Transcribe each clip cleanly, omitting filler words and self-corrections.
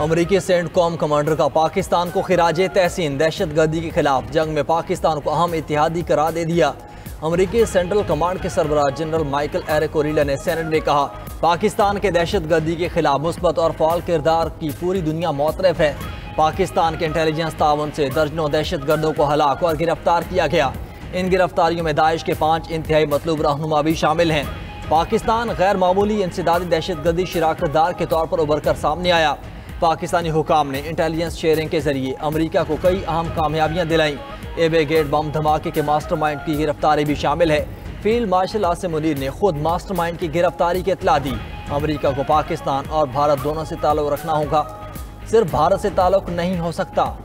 अमरीकी CENTCOM commander का पाकिस्तान को खिराजे तहसीन, दहशतगर्दी के खिलाफ जंग में पाकिस्तान को अहम इत्तेहादी करार दे दिया। अमरीकी सेंट्रल कमांड के सरबराह जनरल माइकल एरिक ओरिला ने सेनेट में कहा, पाकिस्तान के दहशतगर्दी के खिलाफ मुस्बत और फाल किरदार की पूरी दुनिया मोतरफ है। पाकिस्तान के इंटेलिजेंस तावन से दर्जनों दहशतगर्दों को हलाक और गिरफ्तार किया गया। इन गिरफ्तारियों में दाइश के 5 इंतहाई मतलूब रहनुमा भी शामिल हैं। पाकिस्तान गैर मामूली इंसदादी दहशतगर्दी शराकतदार के तौर पर उभर कर सामने आया। पाकिस्तानी हुकाम ने इंटेलिजेंस शेयरिंग के जरिए अमरीका को कई अहम कामयाबियां दिलाईं। एबे गेट बम धमाके के मास्टरमाइंड की गिरफ्तारी भी शामिल है। फील्ड मार्शल आसिम मुनीर ने खुद मास्टरमाइंड की गिरफ्तारी की इत्तला दी। अमरीका को पाकिस्तान और भारत दोनों से ताल्लुक रखना होगा, सिर्फ भारत से ताल्लुक नहीं हो सकता।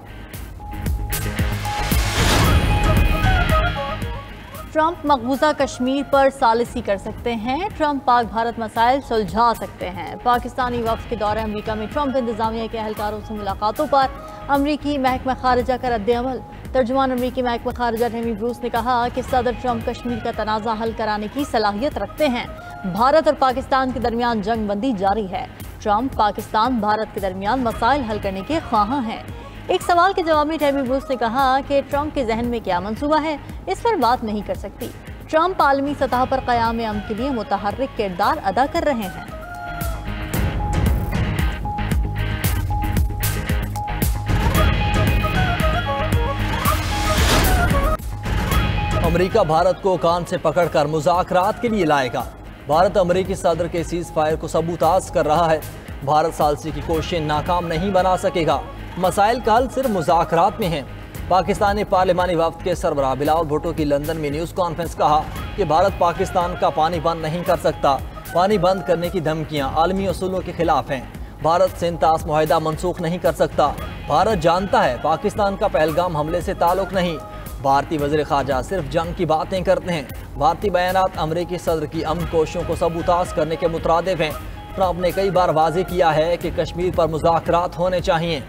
ट्रंप मकबूजा कश्मीर पर सालिसी कर सकते हैं। ट्रंप पाक भारत मसाइल सुलझा सकते हैं। पाकिस्तानी वफ्द के दौरे अमरीका में ट्रंप इंतजामिया के अहलकारों से मुलाकातों पर अमरीकी महकमा खारिजा का रद्द-ए-अमल। तर्जुमान अमरीकी महकमा खारिजा टेमी ब्रूस ने कहा कि सदर ट्रंप कश्मीर का तनाज़ा हल कराने की सलाहियत रखते हैं। भारत और पाकिस्तान के दरमियान जंग बंदी जारी है। ट्रंप पाकिस्तान भारत के दरमियान मसाइल हल करने के ख्वाहां हैं। एक सवाल के जवाब में टेमी ब्रूस ने कहा कि ट्रंप के जहन में क्या मंसूबा है, इस पर बात नहीं कर सकती। ट्रंप आलमी सतह पर क़याम अमन के लिए मुतहर्रिक किरदार अदा कर रहे हैं। अमरीका भारत को कान से पकड़कर मुज़ाकरात के लिए लाएगा। भारत अमरीकी सदर के सीज़ फायर को सबूताज कर रहा है। भारत सालसी की कोशिशें नाकाम नहीं बना सकेगा। मसाइल का हल सिर्फ मुज़ाकरात में है। पाकिस्तानी पार्लिमानी वफ्द के सरबराह बिलावल भुट्टो की लंदन में न्यूज़ कॉन्फ्रेंस कहा कि भारत पाकिस्तान का पानी बंद नहीं कर सकता। पानी बंद करने की धमकियां आलमी उसूलों के खिलाफ हैं। भारत से इंतास मुआहिदा मनसूख नहीं कर सकता। भारत जानता है पाकिस्तान का पहलगाम हमले से ताल्लुक नहीं। भारतीय वज़ीर ख़ारजा सिर्फ जंग की बातें करते हैं। भारतीय बयानात अमरीकी सदर की अमन कोशिशों को सबूताज करने के मुतरादिफ हैं। ट्रंप ने कई बार वाज़ेह किया है कि कश्मीर पर मुज़ाकरात होने चाहिए।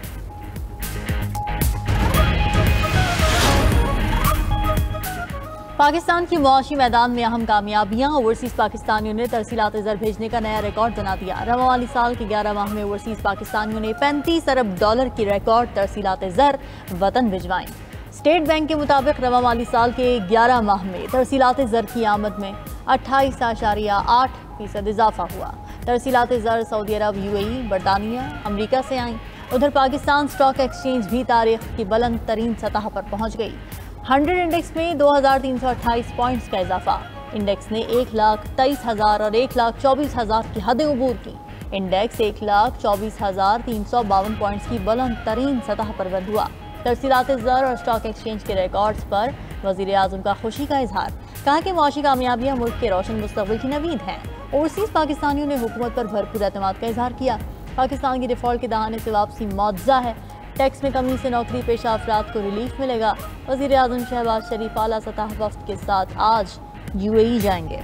पाकिस्तान की मुआशी मैदान में अहम कामयाबियां। ओवरसीज पाकिस्तानियों ने तरसीलात ज़र भेजने का नया रिकॉर्ड बना दिया। रवा वाली साल के 11 माह में ओवरसीज पाकिस्तानियों ने $35 अरब की रिकॉर्ड तरसीलात ज़र वतन भिजवाई। स्टेट बैंक के मुताबिक रवा वाली साल के 11 माह में तरसीलात ज़र की आमद में 28.8% इजाफा हुआ। तरसीलात ज़र सऊदी अरब, UAE, बरतानिया, अमरीका से आईं। उधर पाकिस्तान स्टॉक एक्सचेंज भी तारीख की बुलंद तरीन सतह पर पहुँच गई। 100 इंडेक्स में 2328 पॉइंट्स का इजाफा। इंडेक्स ने 1,23,000 और 1,24,000 की हदें अबूर की। इंडेक्स 1,24,352 पॉइंट्स की बुलंद तरीन सतह पर बंद हुआ। तरसीलात ज़र और स्टॉक एक्सचेंज के रिकॉर्ड्स पर वज़ीर आज़म का खुशी का इजहार। कहा कि मुआशी कामयाबियाँ मुल्क के रोशन मुस्तक़बिल की नवीद हैं। ओवरसीज़ पाकिस्तानियों ने हुकूमत पर भरपूर एतमाद का इजहार किया। पाकिस्तान की डिफ़ॉल्ट के दहाने से वापसी मुआवजा है। टैक्स में कमी से नौकरी पेशा अफराद को रिलीफ मिलेगा। वज़ीर आज़म शहबाज शरीफ आला सतह वफ़द के साथ आज UAE जाएंगे।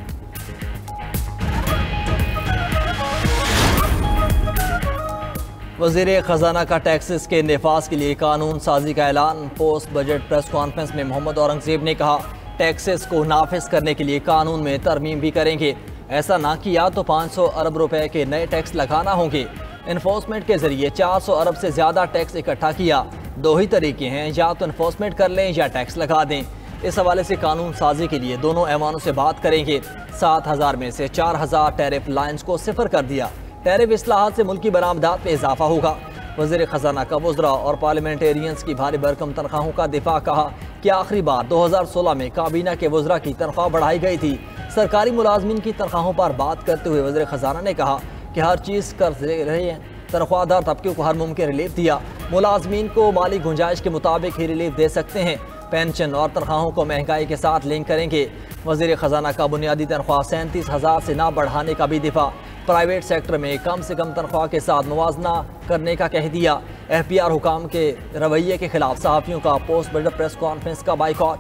वज़ीर ख़जाना का टैक्सेस के नफाज के लिए कानून साजी का ऐलान। पोस्ट बजट प्रेस कॉन्फ्रेंस में मोहम्मद औरंगज़ेब ने कहा, टैक्सेस को नाफिज करने के लिए कानून में तरमीम भी करेंगे। ऐसा ना किया तो 500 अरब रुपए के नए टैक्स लगाना होंगे। इन्फोर्समेंट के जरिए 400 अरब से ज़्यादा टैक्स इकट्ठा किया। दो ही तरीके हैं, या तो इन्फोर्समेंट कर लें या टैक्स लगा दें। इस हवाले से कानून साजी के लिए दोनों ऐवानों से बात करेंगे। 7,000 में से 4,000 टैरिफ लाइन्स को सिफर कर दिया। टैरिफ इस्लाहात से मुल्की बरामदात में इजाफा होगा। वज़ीर ख़जाना का वज़रा और पार्लियामेंटेरियंस की भारी भरकम तनख्वाहों का दिफा। कहा कि आखिरी बार 2016 में काबीना के वज़रा की तनख्वाह बढ़ाई गई थी। सरकारी मुलाजमीन की तनख्वाहों पर बात करते हुए वज़ीर ख़जाना ने कहा कि हर चीज़ कर्ज ले रहे हैं। तनख्वाहदार तबके को हर मुमकिन रिलीफ दिया। मुलाजमीन को माली गुंजाइश के मुताबिक ही रिलीफ दे सकते हैं। पेंशन और तनख्वाहों को महंगाई के साथ लिंक करेंगे। वज़ीर ख़जाना का बुनियादी तनख्वाह 37,000 से ना बढ़ाने का भी दिफा। प्राइवेट सेक्टर में कम से कम तनख्वाह के साथ मुवाजना करने का कह दिया। FPR हुकाम के रवैये के खिलाफ सहाफ़ियों का पोस्ट बजट प्रेस कॉन्फ्रेंस का बाइकॉट।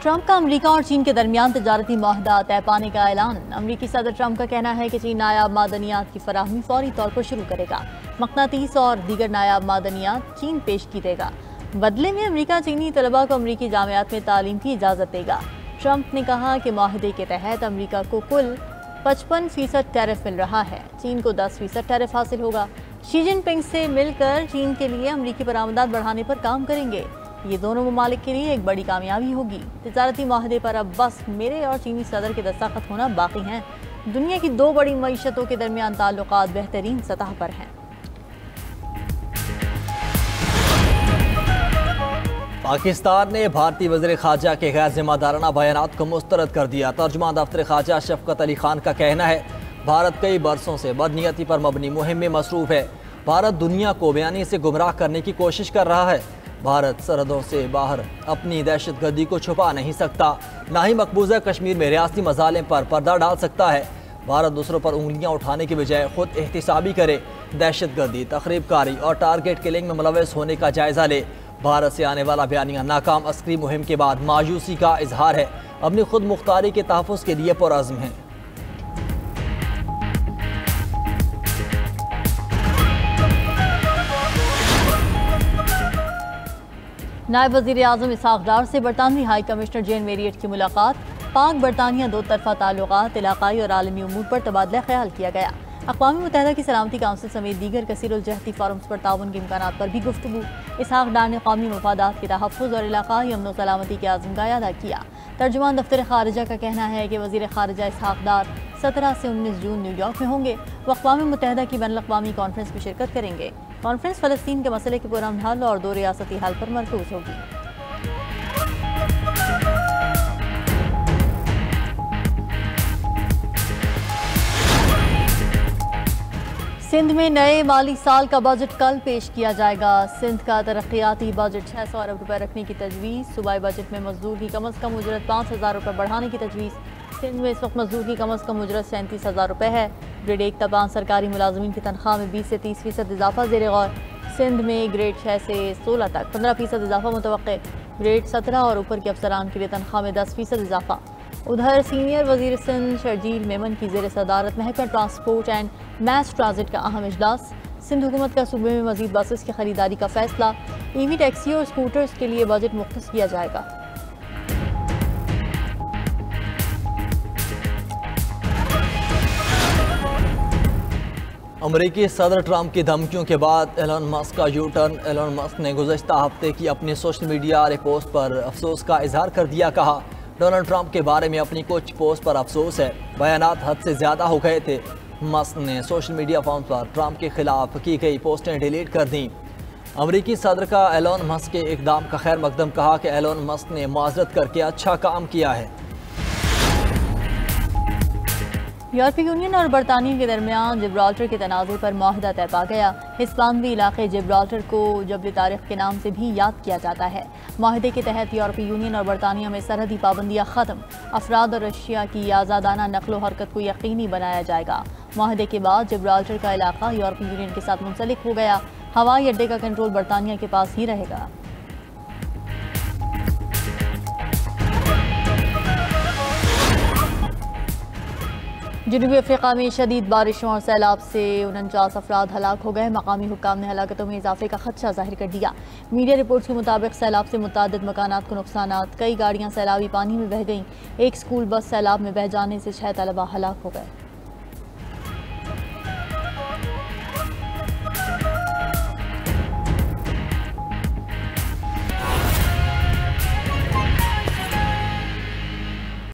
ट्रंप का अमेरिका और चीन के दरमियान तजारती मुआहदा तय पाने का ऐलान। अमेरिकी सदर ट्रंप का कहना है कि चीन नायाब मादनियात की फराहमी फौरी तौर पर शुरू करेगा। मकनातीस और दीगर नायाब मादनियात चीन पेश की देगा। बदले में अमेरिका चीनी तलबा को अमेरिकी जामियात में तालीम की इजाज़त देगा। ट्रंप ने कहा कि माहदे के तहत अमेरिका को कुल 55% टैरिफ मिल रहा है, चीन को 10% टैरिफ हासिल होगा। शी जिनपिंग से मिलकर चीन के लिए अमेरिकी बरामदात बढ़ाने पर काम करेंगे। ये दोनों ममालिक के लिए एक बड़ी कामयाबी होगी। तिजारती माहदे पर अब बस मेरे और चीनी सदर के दस्तखत होना बाकी हैं। दुनिया की दो बड़ी मईशतों के दरमियान ताल्लुकात बेहतरीन सतह पर हैं। पाकिस्तान ने भारतीय वज़ीर ख़ारजा के गैर ज़िम्मेदाराना बयानात को मुस्तरद कर दिया। तर्जुमान दफ्तर ख़ारजा शफ़क़त अली खान का कहना है, भारत कई बरसों से बदनीयती पर मबनी मुहिम में मसरूफ़ है। भारत दुनिया को बयानी से गुमराह करने की कोशिश कर रहा है। भारत सरहदों से बाहर अपनी दहशतगर्दी को छुपा नहीं सकता, ना ही मकबूजा कश्मीर में रियासती मसाइल पर पर्दा डाल सकता है। भारत दूसरों पर उंगलियां उठाने की बजाय खुद एहतिसाबी करे, दहशतगर्दी, तखरीबकारी और टारगेट किलिंग में मुलव्वस होने का जायजा ले। भारत से आने वाला बयानिया नाकाम अस्करी मुहिम के बाद मायूसी का इजहार है, अपनी खुद मुख्तारी के तहफ़्फ़ुज़ के लिए पुरअज़्म है। नायब वज़ीर आज़म इसहाक़ डार से बरतानवी हाई कमिश्नर जेन मेरियट की मुलाकात। पाक बरतानिया दो तरफ़ा ताल्लुकात, इलाक़ाई और आलमी उमूर पर तबादला ख्याल किया गया। अक़वाम मुत्तहिदा की सलामती काउंसिल समेत दीगर कसीरुल-जहती फ़ोरम्स पर ताउन के इम्कानात पर भी गुफ्तगू। इसहाक़ डार ने कौमी मफादात के तहफ़्फ़ुज़ और इलाक़ाई अमन व सलामती के आज़म का अदा किया। तर्जुमान दफ्तर ख़ारिजा का कहना है कि वज़ीर ख़ारिजा इसहाक़ डार 17 से 19 जून न्यूयॉर्क में होंगे। वो अक़वाम मुत्तहिदा की बैनुल-अक़वामी कॉन्फ्रेंस में शिरकत करेंगे। कॉन्फ्रेंस फ़लस्तीन के मसले के पुरअमन हल और दो रियासती हल पर मरकूज़ होगी। सिंध में नए माली साल का बजट कल पेश किया जाएगा। सिंध का तरक्याती बजट 600 अरब रुपए रखने की तजवीज़। सूबाई बजट में मजदूर की कम अज़ कम उजरत 5000 रुपये बढ़ाने की तजवीज़। सिंध में इस वक्त मजदूर की कम अज़ कम उजरत 37,000 रुपये है। ग्रेड 1 तमाम सरकारी मुलाजमीन की तनख्वाह में 20 से 30% इजाफा ज़ेर गौर। सिंध में ग्रेड 6 से 16 तक 15% इजाफा मुतवक्के। ग्रेड 17 और ऊपर के अफसरान के लिए तनख्वाह में 10% इजाफा। उधर सीनियर वज़ीर सिंध शर्जील मेमन की ज़ेर सदारत महकमा ट्रांसपोर्ट एंड मैस ट्रांजिट का अहम इजलास। सिंध हुकूमत का सूबे में मज़ीद बसेस की खरीदारी का फैसला। ईवी टैक्सी और स्कूटर्स के लिए बजट मुख्तस किया जाएगा। अमरीकी सदर ट्रंप की धमकियों के बाद एलन मस्क का यू टर्न। एलन मस्क ने गुज़श्ता हफ्ते की अपनी सोशल मीडिया पोस्ट पर अफसोस का इजहार कर दिया। कहा, डोनाल्ड ट्रंप के बारे में अपनी कुछ पोस्ट पर अफसोस है, बयानात हद से ज़्यादा हो गए थे। मस्क ने सोशल मीडिया अकाउंट पर ट्रंप के खिलाफ की गई पोस्टें डिलीट कर दी। अमरीकी सदर का एलन मस्क के इक़दाम का खैर मकदम। कहा कि एलन मस्क ने माजरत करके अच्छा काम किया है। यूरोपीय यूनियन और बरतानिया के दरमियान जिब्राल्टर के तनाज़े पर मुआहदा तय पा गया। हिस्पानवी इलाके जिब्राल्टर को जबल तारिख के नाम से भी याद किया जाता है। मुआहदे के तहत यूरोपीय यूनियन और बरतानिया में सरहदी पाबंदियाँ ख़त्म। अफराद और अशिया की आज़ादाना नकलो हरकत को यकीनी बनाया जाएगा। मुआहदे के बाद जिब्राल्टर का इलाका यूरोपीय यूनियन के साथ मुंसलिक हो गया। हवाई अड्डे का कंट्रोल बरतानिया के पास ही रहेगा। जनूबी अफ्रीका में शदीद बारिशों और सैलाब से 49 अफराद हलाक हो गए। मकामी हुक्काम ने हलाकतों में इजाफे का खदशा जाहिर कर दिया। मीडिया रिपोर्ट्स के मुताबिक सैलाब से मुतादिद मकानात को नुकसानात। कई गाड़ियाँ सैलाबी पानी में बह गईं। एक स्कूल बस सैलाब में बह जाने से 6 तलबा हलाक हो गए।